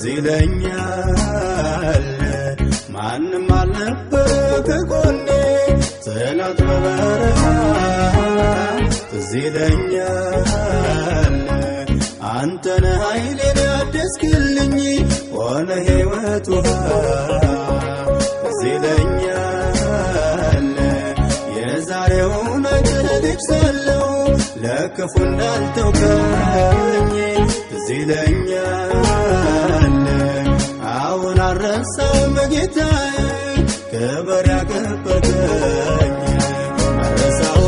ዝለኛል ማንም አልነበረ ከጎኔ ሰላት በበረሃ ዝለኛል አንተነ ኃይሌን አደስክልኝ ሆነ ሕይወት ውሃ ዝለኛል የዛሬውን አይተልክ ሰለው ለክፉ እንዳልተውከኝ ዝለኛል አሁን አረሳውም ጌታዬ ክብር ያከበርከኝ አረሳው